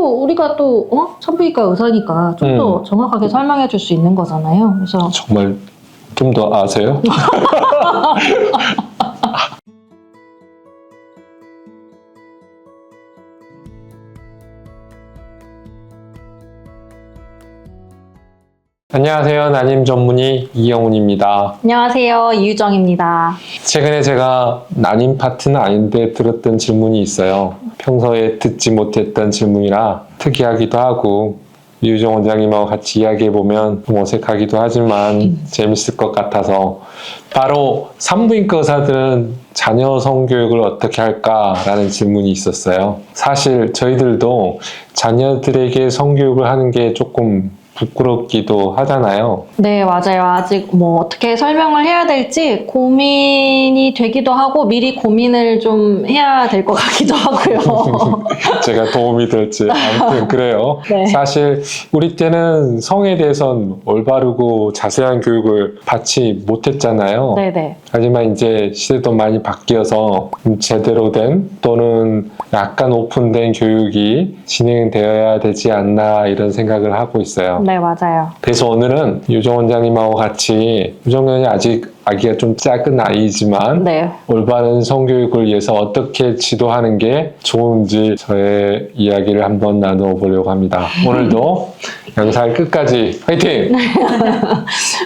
또 우리가 또 산부인과 의사니까 좀 더 정확하게 설명해 줄 수 있는 거잖아요. 그래서 정말 좀 더 아세요? 안녕하세요. 난임 전문의 이영훈입니다. 안녕하세요. 이유정입니다. 최근에 제가 난임 파트는 아닌데 들었던 질문이 있어요. 평소에 듣지 못했던 질문이라 특이하기도 하고 이유정 원장님하고 같이 이야기해보면 좀 어색하기도 하지만 재밌을 것 같아서 바로 산부인과 의사들은 자녀 성교육을 어떻게 할까라는 질문이 있었어요. 사실 저희들도 자녀들에게 성교육을 하는 게 조금 부끄럽기도 하잖아요. 네, 맞아요. 아직 뭐 어떻게 설명을 해야 될지 고민이 되기도 하고 미리 고민을 좀 해야 될 것 같기도 하고요. 제가 도움이 될지 아무튼 그래요. 네. 사실 우리 때는 성에 대해서는 올바르고 자세한 교육을 받지 못했잖아요. 네네. 하지만 이제 시대도 많이 바뀌어서 제대로 된 또는 약간 오픈된 교육이 진행되어야 되지 않나 이런 생각을 하고 있어요. 네, 맞아요. 그래서 오늘은 유정 원장님하고 같이 유정 원장이 아직 아기가 좀 작은 아이지만 네. 올바른 성교육을 위해서 어떻게 지도하는 게 좋은지 저의 이야기를 한번 나누어 보려고 합니다. 오늘도 영상 끝까지 화이팅!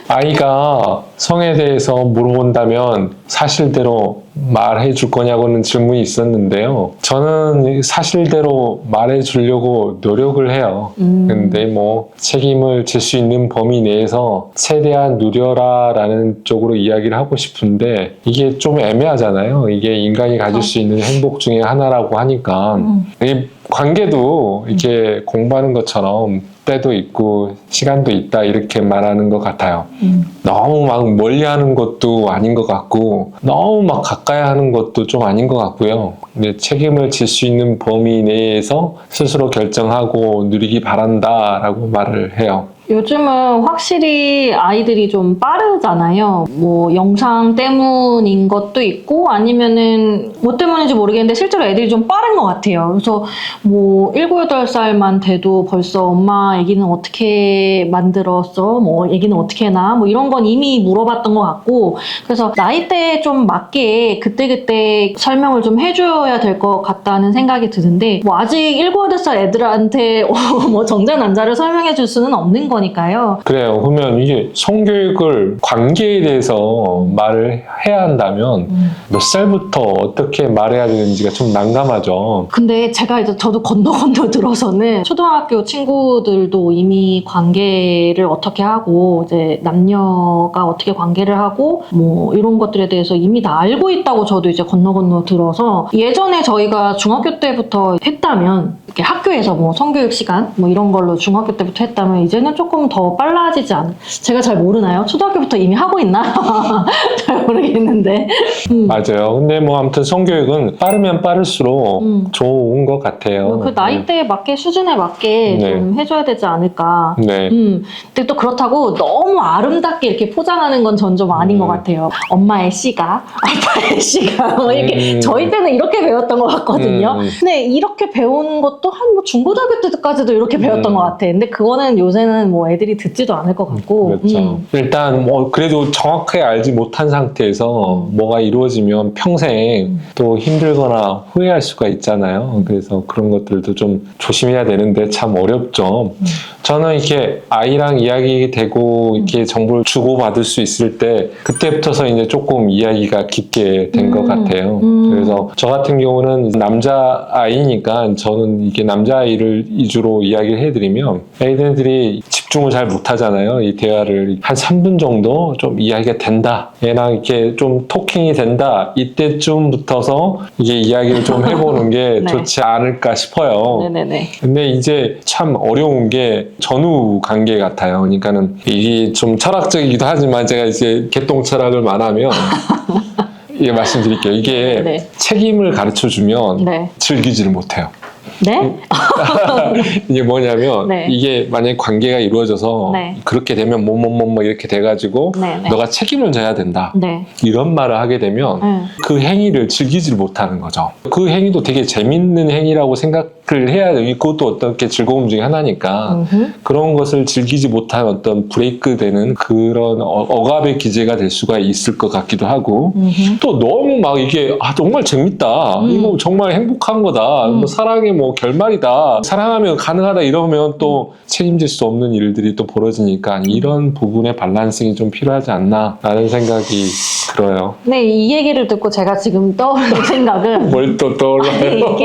아이가 성에 대해서 물어본다면 사실대로 말해 줄 거냐고는 질문이 있었는데요. 저는 사실대로 말해 주려고 노력을 해요. 근데 뭐 책임을 질 수 있는 범위 내에서 최대한 누려라 라는 쪽으로 이야기를 하고 싶은데 이게 좀 애매하잖아요. 이게 인간이 가질 수 있는 행복 중에 하나라고 하니까 이 관계도 이렇게 공부하는 것처럼 때도 있고 시간도 있다 이렇게 말하는 것 같아요. 너무 막 멀리 하는 것도 아닌 것 같고 너무 막 가까이 하는 것도 좀 아닌 것 같고요. 근데 책임을 질 수 있는 범위 내에서 스스로 결정하고 누리기 바란다라고 말을 해요. 요즘은 확실히 아이들이 좀 빠르잖아요. 뭐 영상 때문인 것도 있고 아니면은 뭐 때문인지 모르겠는데 실제로 애들이 좀 빠른 것 같아요. 그래서 뭐 7, 8살만 돼도 벌써 엄마 애기는 어떻게 만들었어? 뭐 애기는 어떻게 해나? 뭐 이런 건 이미 물어봤던 것 같고 그래서 나이대에 좀 맞게 그때그때 설명을 좀 해줘야 될 것 같다는 생각이 드는데 뭐 아직 7, 8살 애들한테 뭐 정자난자를 설명해 줄 수는 없는 거니까요. 그래요. 그러면 이게 성교육을 관계에 대해서 말을 해야 한다면 몇 살부터 어떻게 말해야 되는지가 좀 난감하죠. 근데 제가 이제 저도 건너 들어서는 초등학교 친구들도 이미 관계를 어떻게 하고 이제 남녀가 어떻게 관계를 하고 뭐 이런 것들에 대해서 이미 다 알고 있다고 저도 이제 건너 들어서 예전에 저희가 중학교 때부터 했다면 이렇게 학교에서 뭐 성교육 시간 뭐 이런 걸로 중학교 때부터 했다면 이제는 조금 더 빨라지지 않. 제가 잘 모르나요? 초등학교부터 이미 하고 있나? 잘 모르겠는데. 맞아요. 근데 뭐 아무튼 성교육은 빠르면 빠를수록 좋은 것 같아요. 그 나이대에 맞게 수준에 맞게 네. 좀 해줘야 되지 않을까. 네. 근데 또 그렇다고 너무 아름답게 이렇게 포장하는 건 전 좀 아닌 것 같아요. 엄마의 씨가, 아빠의 씨가 뭐 이렇게 저희 때는 이렇게 배웠던 것 같거든요. 근데 이렇게 배운 것도 한 뭐 중고등학교 때까지도 이렇게 배웠던 것 같아. 근데 그거는 요새는 뭐 애들이 듣지도 않을 것 같고. 그렇죠. 일단 뭐 그래도 정확하게 알지 못한 상태에서 뭐가 이루어지면 평생 또 힘들거나 후회할 수가 있잖아요. 그래서 그런 것들도 좀 조심해야 되는데 참 어렵죠. 저는 이렇게 아이랑 이야기되고 이렇게 정보를 주고받을 수 있을 때 그때부터서 이제 조금 이야기가 깊게 된 것 같아요. 그래서 저 같은 경우는 남자아이니까 저는 이게 남자아이를 위주로 이야기를 해드리면 애들이 집중을 잘 못하잖아요. 이 대화를 한 3분 정도 좀 이야기가 된다. 얘랑 이렇게 좀 토킹이 된다. 이때쯤부터서 이게 이야기를 좀 해보는 게 네. 좋지 않을까 싶어요. 네네네. 근데 이제 참 어려운 게 전후 관계 같아요. 그러니까는 이게 좀 철학적이기도 하지만 제가 이제 개똥 철학을 말하면 이게 말씀드릴게요. 이게 네. 책임을 가르쳐 주면 네. 즐기지를 못해요. 네? 이게 뭐냐면 네. 이게 만약에 관계가 이루어져서 네. 그렇게 되면 뭐 이렇게 돼가지고 네, 네. 너가 책임을 져야 된다. 네. 이런 말을 하게 되면 네. 그 행위를 즐기질 못하는 거죠. 그 행위도 되게 재밌는 행위라고 생각을 해야 돼요. 그것도 어떻게 즐거움 중에 하나니까 그런 것을 즐기지 못한 어떤 브레이크 되는 그런 억압의 기제가 될 수가 있을 것 같기도 하고 또 너무 막 이게 정말 재밌다. 이거 정말 행복한 거다. 뭐 사랑의 뭐 결말이다. 사랑하면 가능하다 이러면 또 책임질 수 없는 일들이 또 벌어지니까 이런 부분의 밸런싱이 좀 필요하지 않나라는 생각이 들어요. 네, 이 얘기를 듣고 제가 지금 떠오르는 생각은 뭘 또 떠올라요?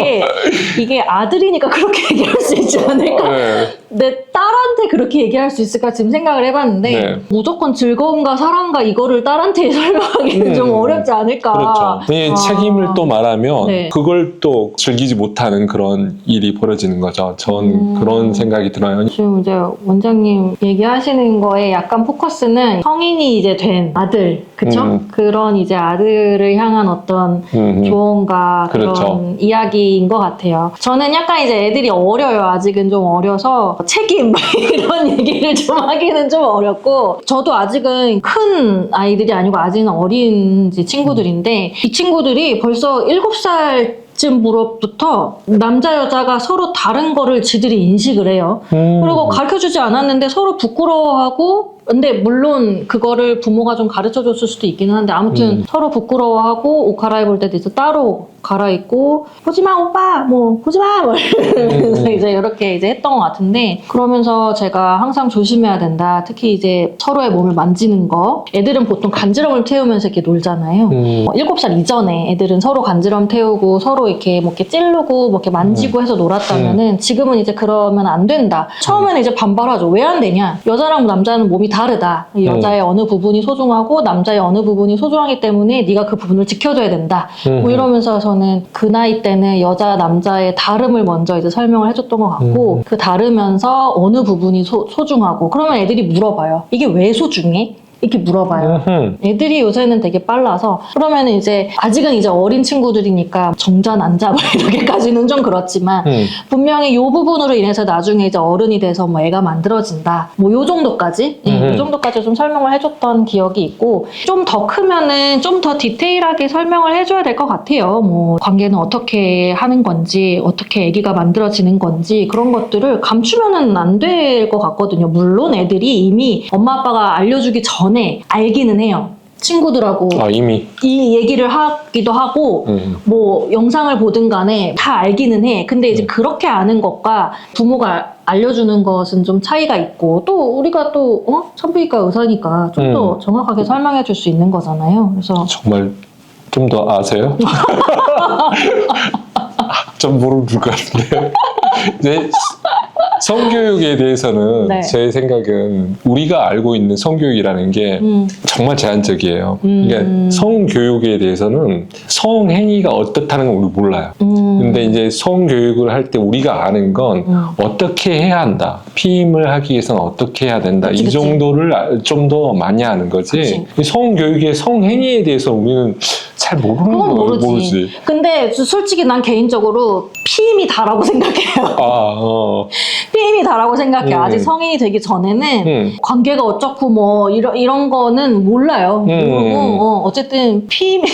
이게 아들이니까 그렇게 얘기할 수 있지 않을까? 네. 내 딸한테 그렇게 얘기할 수 있을까 지금 생각을 해봤는데 네. 무조건 즐거움과 사랑과 이거를 딸한테 설명하기는 좀 어렵지 않을까? 그렇죠. 이 책임을 또 말하면 네. 그걸 또 즐기지 못하는 그런 일이 벌어지는 거죠. 전 그런 생각이 들어요. 지금 이제 원장님 얘기하시는 거에 약간 포커스는 성인이 이제 된 아들, 그쵸? 그런 이제 아들을 향한 어떤 조언과 그런 그렇죠. 이야기인 것 같아요. 저는 약간 이제 애들이 어려요. 아직은 좀 어려서 책임 이런 얘기를 좀 하기는 좀 어렵고 저도 아직은 큰 아이들이 아니고 아직은 어린 이제 친구들인데 이 친구들이 벌써 7살 쯤 무렵부터 남자 여자가 서로 다른 거를 지들이 인식을 해요. 그리고 가르쳐주지 않았는데 서로 부끄러워하고 근데 물론 그거를 부모가 좀 가르쳐줬을 수도 있기는 한데 아무튼 서로 부끄러워하고 옷 갈아입을 때도 이제 따로 갈아입고 보지마 오빠 뭐 보지마 뭐 이러면서 이제 이렇게 이제 했던 것 같은데 그러면서 제가 항상 조심해야 된다. 특히 이제 서로의 몸을 만지는 거 애들은 보통 간지럼을 태우면서 이렇게 놀잖아요. 7살 이전에 애들은 서로 간지럼 태우고 서로 이렇게 뭐 이렇게 찌르고 뭐 이렇게 만지고 해서 놀았다면은 지금은 이제 그러면 안 된다. 처음에는 이제 반발하죠. 왜 안 되냐? 여자랑 남자는 몸이 다르다. 여자의 어느 부분이 소중하고 남자의 어느 부분이 소중하기 때문에 네가 그 부분을 지켜줘야 된다. 뭐 이러면서 저는 그 나이 때는 여자 남자의 다름을 먼저 이제 설명을 해줬던 것 같고 그 다르면서 어느 부분이 소중하고 그러면 애들이 물어봐요. 이게 왜 소중해? 이렇게 물어봐요. 애들이 요새는 되게 빨라서 그러면 이제 아직은 이제 어린 친구들이니까 정자 난자 뭐 이렇게까지는 좀 그렇지만 분명히 이 부분으로 인해서 나중에 이제 어른이 돼서 뭐 애가 만들어진다 뭐 요 정도까지 요 정도까지 좀 설명을 해줬던 기억이 있고 좀 더 크면은 좀 더 디테일하게 설명을 해줘야 될 것 같아요. 뭐 관계는 어떻게 하는 건지 어떻게 아기가 만들어지는 건지 그런 것들을 감추면은 안 될 것 같거든요. 물론 애들이 이미 엄마 아빠가 알려주기 전에 알기는 해요. 친구들하고 이미 이 얘기를 하기도 하고 뭐 영상을 보든 간에 다 알기는 해. 근데 이제 그렇게 아는 것과 부모가 알려주는 것은 좀 차이가 있고 또 우리가 또 산부인과 의사니까 좀 더 정확하게 설명해 줄 수 있는 거잖아요. 그래서 정말 좀 더 아세요? 좀 모르는 것 같은데요. 네. 성교육에 대해서는 네. 제 생각은 우리가 알고 있는 성교육이라는 게 정말 제한적이에요. 그러니까 성교육에 대해서는 성행위가 어떻다는 건 우리 몰라요. 근데 이제 성교육을 할 때 우리가 아는 건 어떻게 해야 한다. 피임을 하기 위해서는 어떻게 해야 된다. 그치, 이 정도를 좀 더 많이 아는 거지. 성교육의 성행위에 대해서 우리는 잘 모르는 그건 거예요. 모르지. 근데 솔직히 난 개인적으로 피임이 다라고 생각해요. 피임이 다라고 생각해. 아직 성인이 되기 전에는 관계가 어쩌고 뭐 이런 거는 몰라요. 모르고 어쨌든 피임이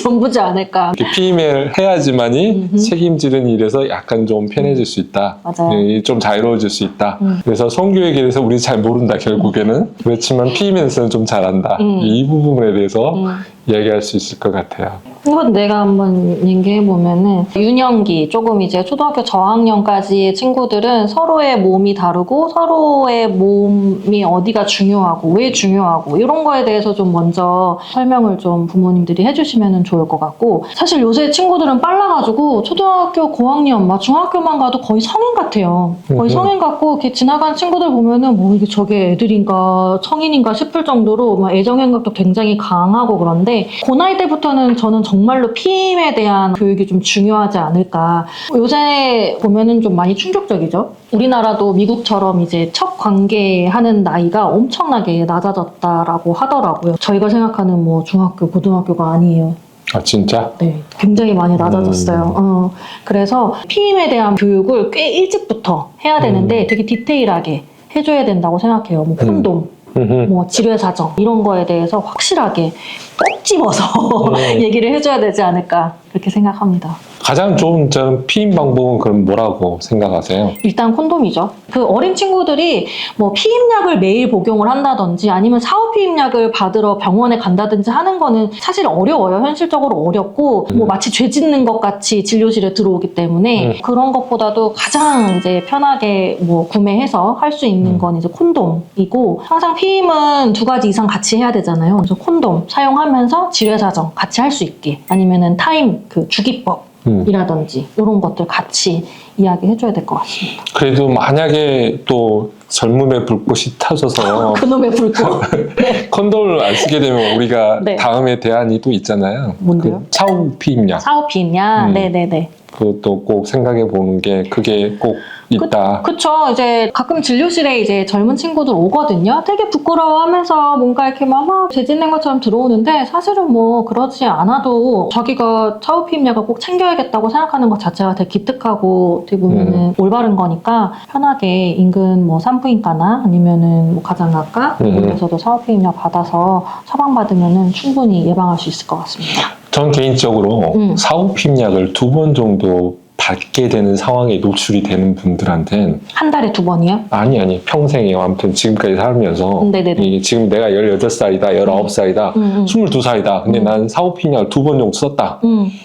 전부지 않을까. 피임을 해야지만이 책임지는 일에서 약간 좀 편해질 수 있다. 맞아요. 좀 자유로워질 수 있다. 그래서 성교육에 대해서 우리 잘 모른다 결국에는. 그렇지만 피임에 대해서는 좀 잘한다. 이 부분에 대해서 이야기할 수 있을 것 같아요. 이건 내가 한번 얘기해보면은 유년기 조금 이제 초등학교 저학년까지의 친구들은 서로의 몸이 다르고 서로의 몸이 어디가 중요하고 왜 중요하고 이런 거에 대해서 좀 먼저 설명을 좀 부모님들이 해주시면 좋을 것 같고 사실 요새 친구들은 빨라가지고 초등학교 고학년 막 중학교만 가도 거의 성인 같아요. 거의 성인 같고 이렇게 지나간 친구들 보면은 뭐 이게 저게 애들인가 성인인가 싶을 정도로 막 애정행각도 굉장히 강하고 그런데 그 나이 때부터는 저는 정말로 피임에 대한 교육이 좀 중요하지 않을까. 요새 보면은 좀 많이 충격적이죠. 우리나라도 미국처럼 이제 첫 관계하는 나이가 엄청나게 낮아졌다라고 하더라고요. 저희가 생각하는 뭐 중학교, 고등학교가 아니에요. 아, 진짜? 네, 굉장히 많이 낮아졌어요. 그래서 피임에 대한 교육을 꽤 일찍부터 해야 되는데 되게 디테일하게 해줘야 된다고 생각해요. 뭐 콘돔, 뭐 지뢰 사정 이런 거에 대해서 확실하게 꼭 집어서 얘기를 해줘야 되지 않을까 그렇게 생각합니다. 가장 좋은 저는 피임 방법은 그럼 뭐라고 생각하세요? 일단 콘돔이죠. 그 어린 친구들이 뭐 피임약을 매일 복용을 한다든지 아니면 사후 피임약을 받으러 병원에 간다든지 하는 거는 사실 어려워요. 현실적으로 어렵고 뭐 마치 죄 짓는 것 같이 진료실에 들어오기 때문에 그런 것보다도 가장 이제 편하게 뭐 구매해서 할 수 있는 건 이제 콘돔이고 항상 피임은 2가지 이상 같이 해야 되잖아요. 그래서 콘돔 사용하면서 지뢰 사정 같이 할 수 있게 아니면은 타임 그 주기법 이라든지 이런 것들 같이 이야기해줘야 될 것 같습니다. 그래도 만약에 또 젊음의 불꽃이 타져서 그놈의 불꽃. 네. 콘돔을 안 쓰게 되면 우리가 네. 다음에 대안이 또 있잖아요. 뭔데요? 그 사후 피임약. 사후 피임약. 네네네. 그것도 꼭 생각해 보는 게 그게 꼭 있다. 그쵸. 이제 가끔 진료실에 이제 젊은 친구들 오거든요. 되게 부끄러워하면서 뭔가 이렇게 막 재짓는 것처럼 들어오는데 사실은 뭐 그러지 않아도 자기가 사후 피임약을 꼭 챙겨야겠다고 생각하는 것 자체가 되게 기특하고 어떻게 보면은 올바른 거니까 편하게 인근 뭐 산부인과나 아니면은 뭐 가장학과 이런 데서도 사후 피임약 받아서 처방받으면은 충분히 예방할 수 있을 것 같습니다. 전 개인적으로 사후 피임약을 2번 정도 받게 되는 상황에 노출이 되는 분들한테는 한 달에 2번이요? 아니 평생이요. 아무튼 지금까지 살면서 네네네. 이게 지금 내가 18살이다 19살이다 22살이다 근데 난 사후 피임약을 2번 정도 썼다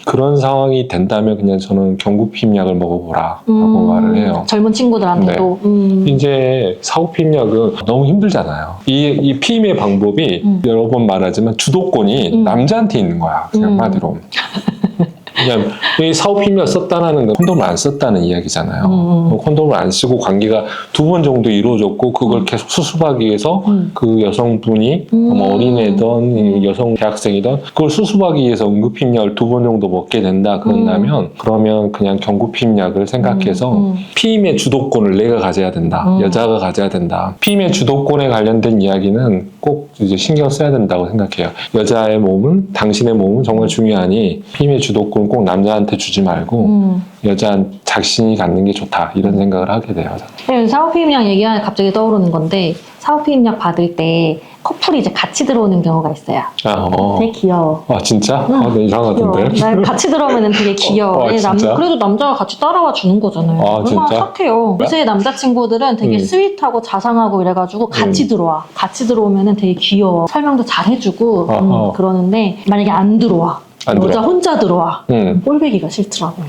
그런 상황이 된다면 그냥 저는 경구 피임약을 먹어보라 라고 말을 해요. 젊은 친구들한테도. 이제 사후 피임약은 너무 힘들잖아요. 이 피임의 방법이 여러 번 말하지만 주도권이 남자한테 있는 거야. 그냥 한마디로. 그냥 이 사후 피임약 썼다는 건 콘돔을 안 썼다는 이야기잖아요. 콘돔을 안 쓰고 관계가 2번 정도 이루어졌고 그걸 계속 수습하기 위해서 그 여성분이 뭐 어린애든 여성 대학생이든 그걸 수습하기 위해서 응급 피임약을 2번 정도 먹게 된다 그런다면 그러면 그냥 경구 피임약을 생각해서 피임의 주도권을 내가 가져야 된다. 여자가 가져야 된다. 피임의 주도권에 관련된 이야기는 꼭 이제 신경 써야 된다고 생각해요. 여자의 몸은 당신의 몸은 정말 중요하니 피임의 주도권 꼭 남자한테 주지 말고 여자 자신이 갖는 게 좋다 이런 생각을 하게 돼요. 사후 피임약 얘기하면 갑자기 떠오르는 건데 사후 피임약 받을 때 커플이 이제 같이 들어오는 경우가 있어요. 되게 귀여워. 아 진짜? 네, 이상하던데. 나 같이 들어오면 되게 귀여워. 진짜? 그래도 남자가 같이 따라와 주는 거잖아요. 얼마나 진짜? 착해요. 요새 남자친구들은 되게 스윗하고 자상하고 이래가지고 같이 들어와. 같이 들어오면 되게 귀여워. 설명도 잘 해주고 그러는데 만약에 안 들어와. 여자 혼자 들어와. 꼴배기가 싫더라고요.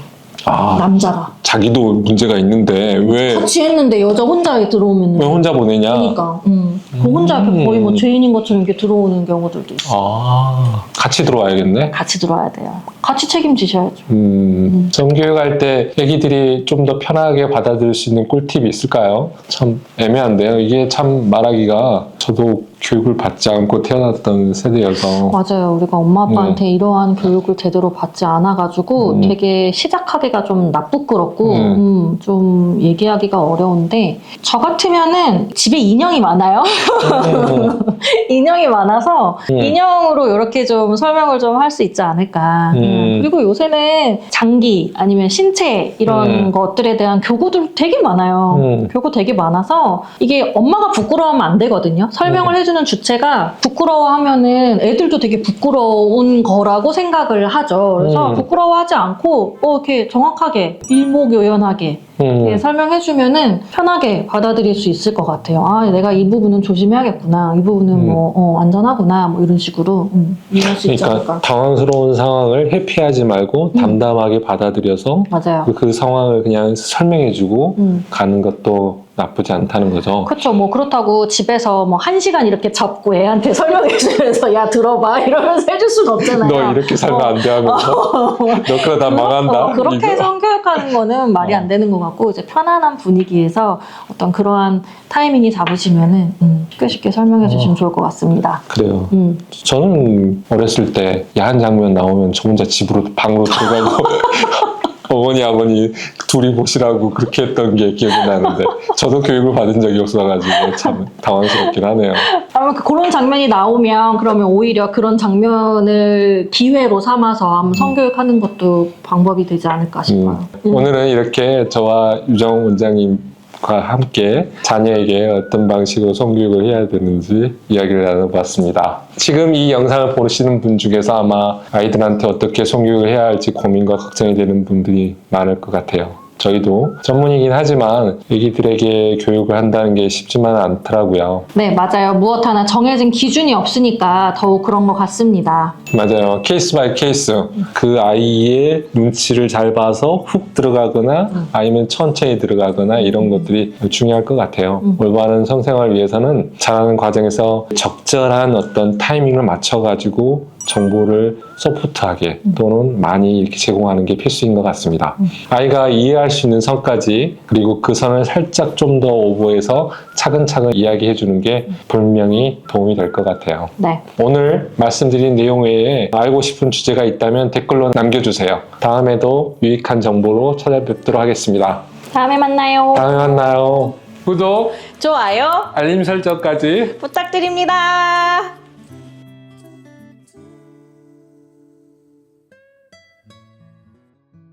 남자가. 자기도 문제가 있는데 왜 같이 했는데 여자 혼자 들어오면 왜 혼자 보내냐? 그러니까 그 혼자 이렇게 거의 뭐 죄인인 것처럼 이렇게 들어오는 경우들도 있어. 같이 들어와야겠네. 같이 들어와야 돼요. 같이 책임지셔야죠. 성교육할 때 애기들이 좀 더 편하게 받아들일 수 있는 꿀팁이 있을까요? 참 애매한데요. 이게 참 말하기가 저도 교육을 받지 않고 태어났던 세대여서 맞아요. 우리가 엄마 아빠한테 이러한 교육을 제대로 받지 않아가지고 되게 시작하기가 좀 나쁘끄럽고 좀 얘기하기가 어려운데 저 같으면은 집에 인형이 많아요. 인형이 많아서 인형으로 이렇게 좀 설명을 좀 할 수 있지 않을까. 그리고 요새는 장기 아니면 신체 이런 것들에 대한 교구들 되게 많아요. 교구 되게 많아서 이게 엄마가 부끄러워하면 안 되거든요. 설명을 해주는 주체가 부끄러워하면은 애들도 되게 부끄러운 거라고 생각을 하죠. 그래서 부끄러워하지 않고 이렇게 정확하게 일목요연하게 설명해주면은 편하게 받아들일 수 있을 것 같아요. 내가 이 부분은 조심해야겠구나. 이 부분은 뭐 안전하구나. 뭐 이런 식으로 이해할 수 있지 않을까. 그러니까 당황스러운 상황을 회피하지 말고 담담하게 받아들여서 맞아요. 그 상황을 그냥 설명해주고 가는 것도 나쁘지 않다는 거죠. 그렇죠. 뭐 그렇다고 집에서 뭐 1시간 이렇게 잡고 애한테 설명해주면서 야 들어봐 이러면서 해줄 수는 없잖아요. 너 이렇게 살면 안 돼 하면서 너 그러다 망한다. 그렇게 성교육하는 거는 말이 안 되는 것 같고 이제 편안한 분위기에서 어떤 그러한 타이밍이 잡으시면은 쉽게 설명해 주시면 좋을 것 같습니다. 그래요. 저는 어렸을 때 야한 장면 나오면 저 혼자 방으로 들어가고 어머니 아버니 둘이 보시라고 그렇게 했던 게 기억이 나는데 저도 교육을 받은 적이 없어가지고 참 당황스럽긴 하네요. 아마 그런 장면이 나오면 그러면 오히려 그런 장면을 기회로 삼아서 한번 성교육하는 것도 방법이 되지 않을까 싶어요. 오늘은 이렇게 저와 유정 원장님과 함께 자녀에게 어떤 방식으로 성교육을 해야 되는지 이야기를 나눠봤습니다. 지금 이 영상을 보시는 분 중에서 아마 아이들한테 어떻게 성교육을 해야 할지 고민과 걱정이 되는 분들이 많을 것 같아요. 저희도 전문이긴 하지만 애기들에게 교육을 한다는 게 쉽지만 않더라고요. 네, 맞아요. 무엇 하나 정해진 기준이 없으니까 더욱 그런 것 같습니다. 맞아요. 케이스 바이 케이스. 그 아이의 눈치를 잘 봐서 훅 들어가거나 아니면 천천히 들어가거나 이런 것들이 중요할 것 같아요. 올바른 성생활을 위해서는 자라는 과정에서 적절한 어떤 타이밍을 맞춰가지고 정보를 소프트하게 또는 많이 이렇게 제공하는 게 필수인 것 같습니다. 아이가 이해할 수 있는 선까지 그리고 그 선을 살짝 좀 더 오버해서 차근차근 이야기해 주는 게 분명히 도움이 될 것 같아요. 네. 오늘 말씀드린 내용 외에 알고 싶은 주제가 있다면 댓글로 남겨주세요. 다음에도 유익한 정보로 찾아뵙도록 하겠습니다. 다음에 만나요. 다음에 만나요. 구독, 좋아요 알림 설정까지 부탁드립니다.